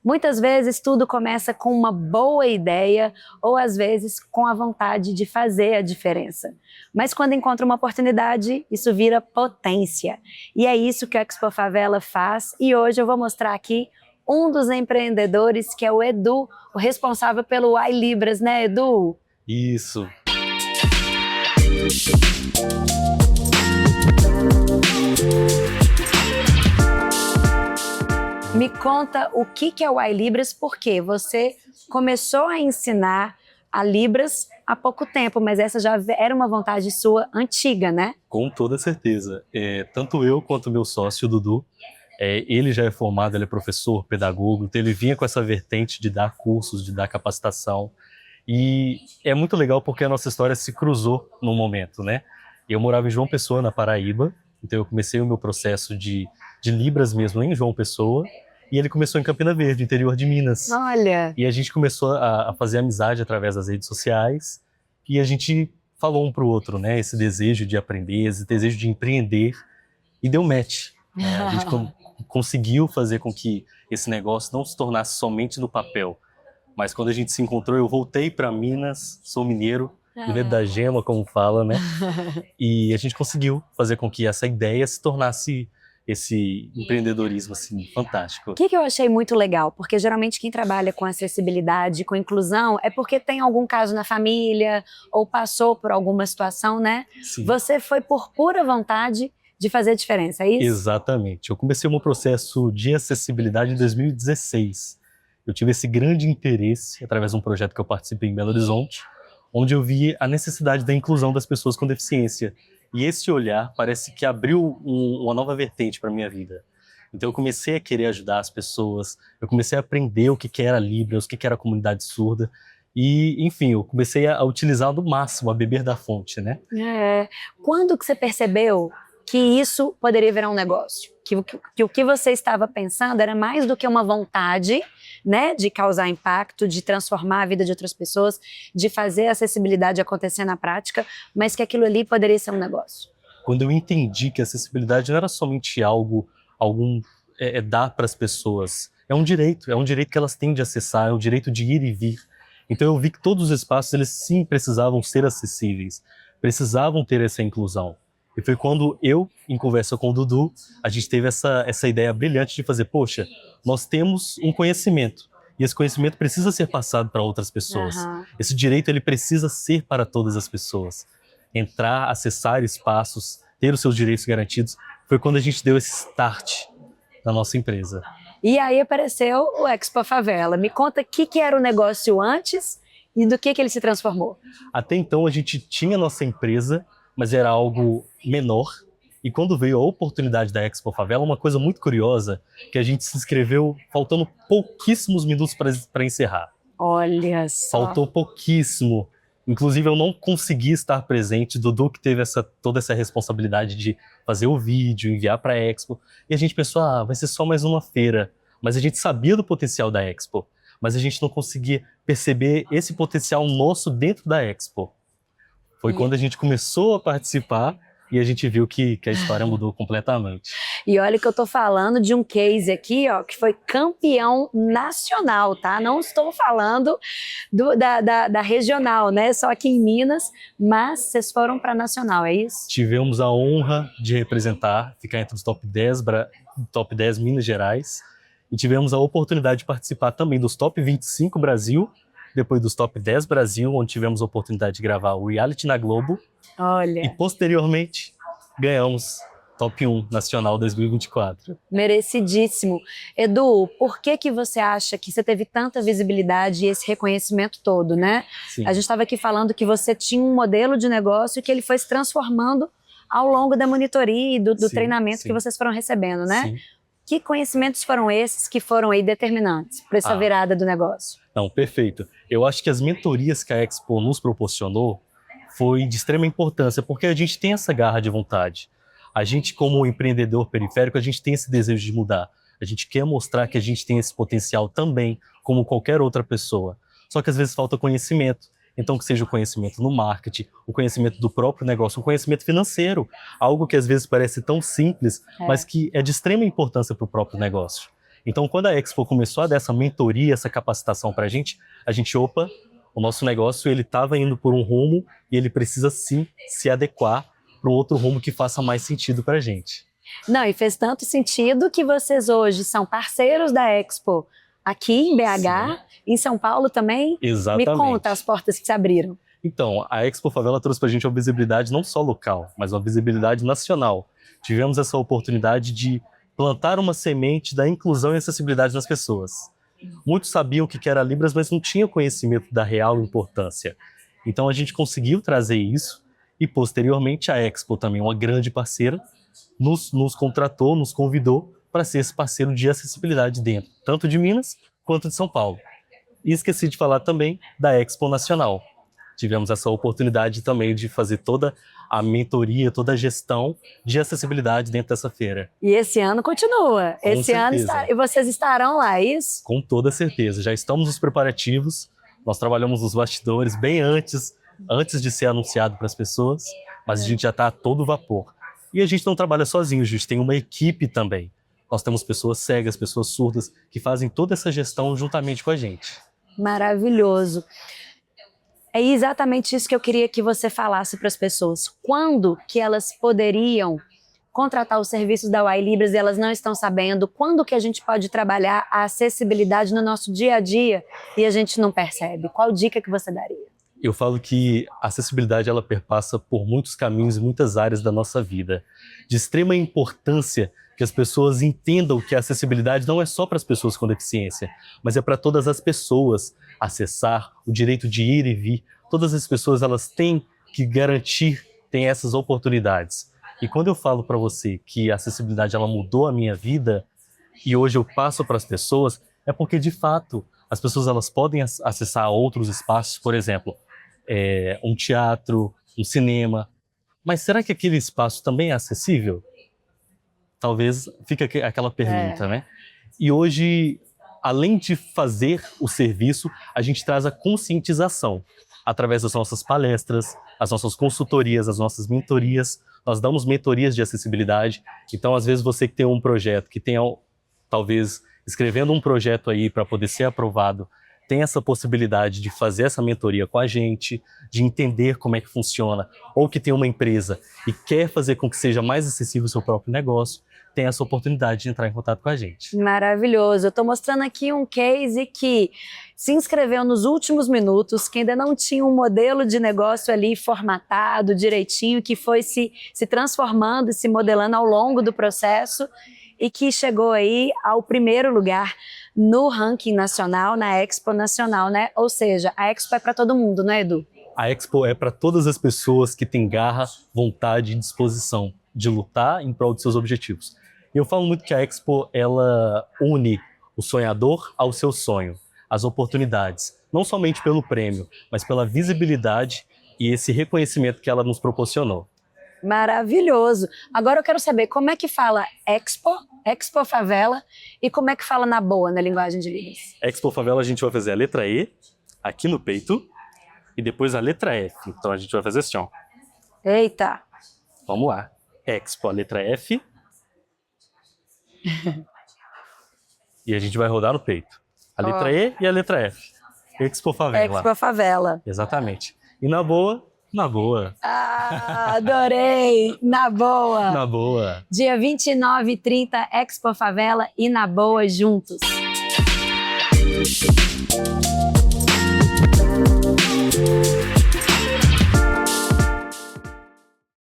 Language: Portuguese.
Muitas vezes tudo começa com uma boa ideia ou às vezes com a vontade de fazer a diferença. Mas quando encontra uma oportunidade, isso vira potência. E é isso que a Expo Favela faz e hoje eu vou mostrar aqui um dos empreendedores que é o Edu, o responsável pelo iLibras, né, Edu? Isso. Me conta o que é o iLibras, porque você começou a ensinar a Libras há pouco tempo, mas essa já era uma vontade sua antiga, né? Com toda certeza. Tanto eu quanto o meu sócio, o Dudu, ele já é formado, ele é professor, pedagogo, então ele vinha com essa vertente de dar cursos, de dar capacitação. E é muito legal porque a nossa história se cruzou num momento, né? Eu morava em João Pessoa, na Paraíba, então eu comecei o meu processo de Libras mesmo em João Pessoa, e ele começou em Campina Verde, interior de Minas. Olha! E a gente começou a fazer amizade através das redes sociais, e a gente falou um para o outro, né? Esse desejo de aprender, esse desejo de empreender, e deu match. A gente conseguiu fazer com que esse negócio não se tornasse somente no papel, mas quando a gente se encontrou, eu voltei para Minas, sou mineiro, do medo da gema, como fala, né? E a gente conseguiu fazer com que essa ideia se tornasse esse empreendedorismo assim, fantástico. O que eu achei muito legal, porque geralmente quem trabalha com acessibilidade, com inclusão, é porque tem algum caso na família ou passou por alguma situação, né? Sim. Você foi por pura vontade de fazer diferença, é isso? Exatamente. Eu comecei o meu processo de acessibilidade em 2016. Eu tive esse grande interesse através de um projeto que eu participei em Belo Horizonte, onde eu vi a necessidade da inclusão das pessoas com deficiência. E esse olhar parece que abriu uma nova vertente para a minha vida. Então eu comecei a querer ajudar as pessoas, eu comecei a aprender o que era Libras, o que era a comunidade surda, e, enfim, eu comecei a utilizar do máximo, a beber da fonte, né? Quando que você percebeu que isso poderia virar um negócio? Que o que você estava pensando era mais do que uma vontade, né, de causar impacto, de transformar a vida de outras pessoas, de fazer a acessibilidade acontecer na prática, mas que aquilo ali poderia ser um negócio. Quando eu entendi que a acessibilidade não era somente dar para as pessoas, é um direito que elas têm de acessar, é um direito de ir e vir. Então eu vi que todos os espaços, eles sim precisavam ser acessíveis, precisavam ter essa inclusão. E foi quando eu, em conversa com o Dudu, a gente teve essa ideia brilhante de fazer, poxa, nós temos um conhecimento, e esse conhecimento precisa ser passado para outras pessoas. Esse direito, ele precisa ser para todas as pessoas. Entrar, acessar espaços, ter os seus direitos garantidos, foi quando a gente deu esse start na nossa empresa. E aí apareceu o Expo Favela. Me conta o que era o negócio antes e do que ele se transformou. Até então a gente tinha nossa empresa, mas era algo menor. E quando veio a oportunidade da Expo Favela, uma coisa muito curiosa, que a gente se inscreveu faltando pouquíssimos minutos para encerrar. Olha só. Faltou pouquíssimo. Inclusive eu não consegui estar presente, Dudu que teve toda essa responsabilidade de fazer o vídeo, enviar para a Expo. E a gente pensou, vai ser só mais uma feira. Mas a gente sabia do potencial da Expo, mas a gente não conseguia perceber esse potencial nosso dentro da Expo. Foi quando a gente começou a participar e a gente viu que a história mudou completamente. E olha que eu tô falando de um case aqui, ó, que foi campeão nacional, tá? Não estou falando da regional, né? Só aqui em Minas, mas vocês foram para nacional, é isso? Tivemos a honra de representar, ficar entre os top 10 Minas Gerais, e tivemos a oportunidade de participar também dos top 25 Brasil, depois dos top 10 Brasil, onde tivemos a oportunidade de gravar o reality na Globo. Olha. E posteriormente ganhamos top 1 nacional 2024. Merecidíssimo. Edu, por que você acha que você teve tanta visibilidade e esse reconhecimento todo, né? Sim. A gente estava aqui falando que você tinha um modelo de negócio que ele foi se transformando ao longo da monitoria e do treinamento que vocês foram recebendo, né? Sim. Que conhecimentos foram esses que foram aí determinantes para essa virada do negócio? Não, perfeito. Eu acho que as mentorias que a Expo nos proporcionou foi de extrema importância, porque a gente tem essa garra de vontade. A gente, como empreendedor periférico, a gente tem esse desejo de mudar. A gente quer mostrar que a gente tem esse potencial também, como qualquer outra pessoa. Só que às vezes falta conhecimento. Então, que seja o conhecimento no marketing, o conhecimento do próprio negócio, o conhecimento financeiro, algo que às vezes parece tão simples, mas que é de extrema importância para o próprio negócio. Então, quando a Expo começou a dar essa mentoria, essa capacitação para a gente, opa, o nosso negócio ele estava indo por um rumo e ele precisa sim se adequar para um outro rumo que faça mais sentido para a gente. Não, e fez tanto sentido que vocês hoje são parceiros da Expo aqui em BH, Sim. em São Paulo também. Exatamente. Me conta as portas que se abriram. Então, a Expo Favela trouxe para a gente uma visibilidade não só local, mas uma visibilidade nacional. Tivemos essa oportunidade de plantar uma semente da inclusão e acessibilidade nas pessoas. Muitos sabiam o que era Libras, mas não tinham conhecimento da real importância. Então a gente conseguiu trazer isso e posteriormente a Expo, também uma grande parceira, nos contratou, nos convidou para ser esse parceiro de acessibilidade dentro, tanto de Minas quanto de São Paulo. E esqueci de falar também da Expo Nacional. Tivemos essa oportunidade também de fazer toda a mentoria, toda a gestão de acessibilidade dentro dessa feira. E esse ano continua. Com esse ano certeza. e vocês estarão lá, é isso? Com toda certeza. Já estamos nos preparativos. Nós trabalhamos nos bastidores bem antes de ser anunciado para as pessoas, mas a gente já está a todo vapor. E a gente não trabalha sozinho, a gente tem uma equipe também. Nós temos pessoas cegas, pessoas surdas, que fazem toda essa gestão juntamente com a gente. Maravilhoso. É exatamente isso que eu queria que você falasse para as pessoas. Quando que elas poderiam contratar os serviços da Y Libras e elas não estão sabendo? Quando que a gente pode trabalhar a acessibilidade no nosso dia a dia e a gente não percebe? Qual dica que você daria? Eu falo que a acessibilidade ela perpassa por muitos caminhos e muitas áreas da nossa vida. De extrema importância que as pessoas entendam que a acessibilidade não é só para as pessoas com deficiência, mas é para todas as pessoas acessar, o direito de ir e vir. Todas as pessoas elas têm que garantir, têm essas oportunidades. E quando eu falo para você que a acessibilidade ela mudou a minha vida e hoje eu passo para as pessoas, é porque de fato as pessoas elas podem acessar outros espaços, por exemplo, um teatro, um cinema. Mas será que aquele espaço também é acessível? Talvez fique aquela pergunta, né? E hoje, além de fazer o serviço, a gente traz a conscientização através das nossas palestras, as nossas consultorias, as nossas mentorias. Nós damos mentorias de acessibilidade. Então, às vezes, você que tem um projeto, que tem, talvez, escrevendo um projeto aí para poder ser aprovado, tem essa possibilidade de fazer essa mentoria com a gente, de entender como é que funciona, ou que tem uma empresa e quer fazer com que seja mais acessível o seu próprio negócio, tem essa oportunidade de entrar em contato com a gente. Maravilhoso. Eu estou mostrando aqui um case que se inscreveu nos últimos minutos, que ainda não tinha um modelo de negócio ali formatado direitinho, que foi se transformando e se modelando ao longo do processo e que chegou aí ao primeiro lugar no ranking nacional, na Expo Nacional, né? Ou seja, a Expo é para todo mundo, não é, Edu? A Expo é para todas as pessoas que têm garra, vontade e disposição de lutar em prol de seus objetivos. E eu falo muito que a Expo, ela une o sonhador ao seu sonho, as oportunidades, não somente pelo prêmio, mas pela visibilidade e esse reconhecimento que ela nos proporcionou. Maravilhoso. Agora eu quero saber como é que fala Expo Favela e como é que fala na boa, na linguagem de Libras. Expo Favela a gente vai fazer a letra E aqui no peito e depois a letra F. Então a gente vai fazer assim, ó. Eita. Vamos lá. Expo, a letra F. E a gente vai rodar no peito. A letra E e a letra F. Expo Favela. Expo Favela. Exatamente. E na boa, na boa. Ah, adorei! Na boa! Na boa. Dia 29 e 30, Expo Favela e na boa juntos.